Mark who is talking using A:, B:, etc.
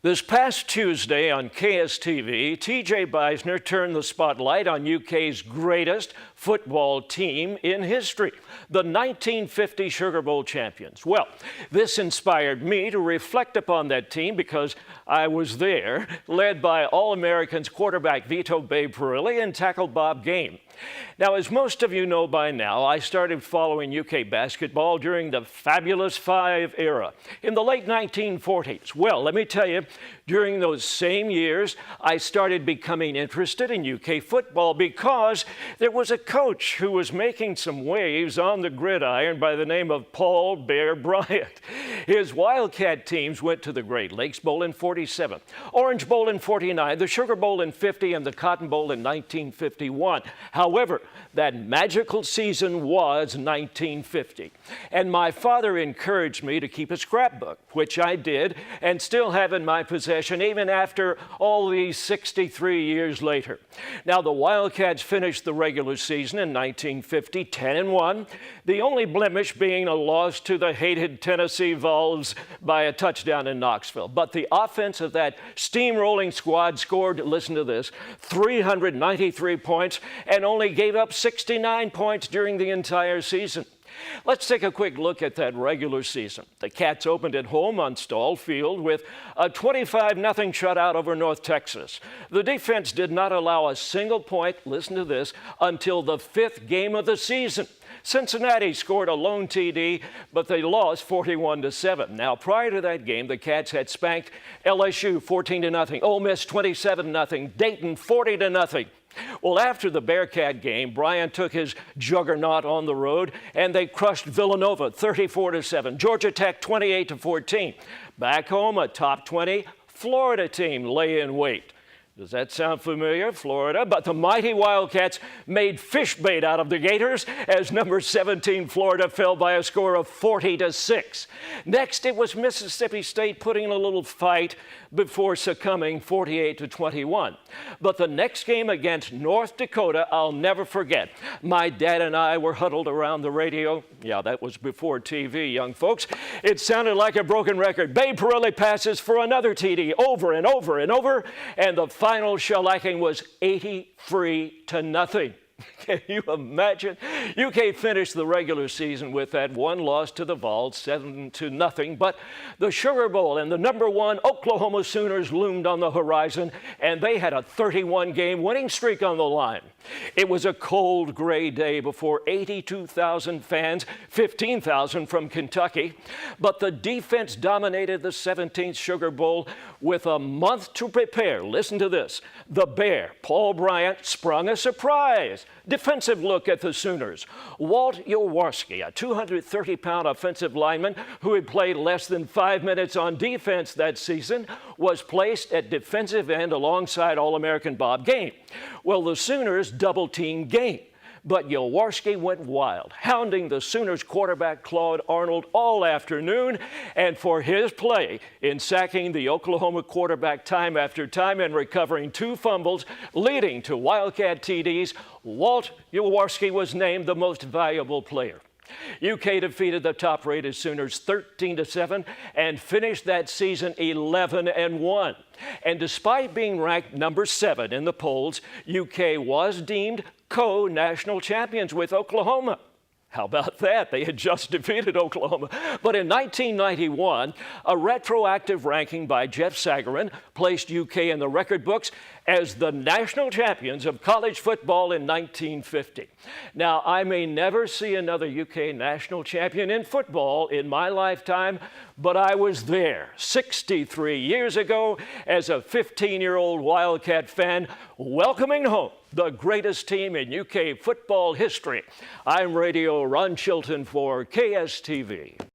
A: This past Tuesday on KSTV, TJ Beisner turned the spotlight on UK's greatest football team in history, the 1950 Sugar Bowl champions. Well, this inspired me to reflect upon that team because I was there, led by All-Americans quarterback Vito Babe Parilli and tackle Bob Game. Now, as most of you know by now, I started following UK basketball during the Fabulous Five era in the late 1940s. Well, let me tell you, during those same years, I started becoming interested in UK football because there was a coach who was making some waves on the gridiron by the name of Paul Bear Bryant. His Wildcat teams went to the Great Lakes Bowl in '47, Orange Bowl in '49, the Sugar Bowl in '50, and the Cotton Bowl in 1951. However, that magical season was 1950, and my father encouraged me to keep a scrapbook, which I did and still have in my possession even after all these 63 years later. Now, the Wildcats finished the regular season in 1950 10-1, the only blemish being a loss to the hated Tennessee Vols by a touchdown in Knoxville. But the offense of that steamrolling squad scored, listen to this, 393 points and only gave up 69 points during the entire season. Let's take a quick look at that regular season. The Cats opened at home on Stall Field with a 25-0 shutout over North Texas. The defense did not allow a single point, listen to this, until the fifth game of the season. Cincinnati scored a lone TD, but they lost 41-7. Now, prior to that game, the Cats had spanked LSU 14-0, Ole Miss 27-0, Dayton 40-0. Well, after the Bearcat game, Bryant took his juggernaut on the road, and they crushed Villanova 34-7, Georgia Tech 28-14. Back home, a top 20 Florida team lay in wait. Does that sound familiar, Florida? But the mighty Wildcats made fish bait out of the Gators as number 17 Florida fell by a score of 40-6. Next, it was Mississippi State putting in a little fight before succumbing 48-21. But the next game against North Dakota, I'll never forget. My dad and I were huddled around the radio. Yeah, that was before TV, young folks. It sounded like a broken record. Babe Parilli passes for another TD over and over and over, and the final shellacking was 83-0. Can you imagine? UK finished the regular season with that one loss to the Vols, 7-0, but the Sugar Bowl and the #1 Oklahoma Sooners loomed on the horizon, and they had a 31-game winning streak on the line. It was a cold, gray day before 82,000 fans, 15,000 from Kentucky, but the defense dominated the 17th Sugar Bowl with a month to prepare. Listen to this. The Bear, Paul Bryant, sprung a surprise. Defensive look at the Sooners. Walt Yawarski, a 230-pound offensive lineman who had played less than 5 minutes on defense that season, was placed at defensive end alongside All-American Bob Game. Well, the Sooners double-teamed Game, but Yawarski went wild, hounding the Sooners quarterback Claude Arnold all afternoon, and for his play in sacking the Oklahoma quarterback time after time and recovering 2 fumbles, leading to Wildcat TDs, Walt Yawarski was named the most valuable player. UK defeated the top-rated Sooners 13-7 and finished that season 11-1. And despite being ranked number 7 in the polls, UK was deemed co-national champions with Oklahoma. How about that? They had just defeated Oklahoma. But in 1991, a retroactive ranking by Jeff Sagarin placed UK in the record books as the national champions of college football in 1950. Now, I may never see another UK national champion in football in my lifetime, but I was there 63 years ago as a 15-year-old Wildcat fan welcoming home the greatest team in UK football history. I'm Radio Ron Chilton for KSTV.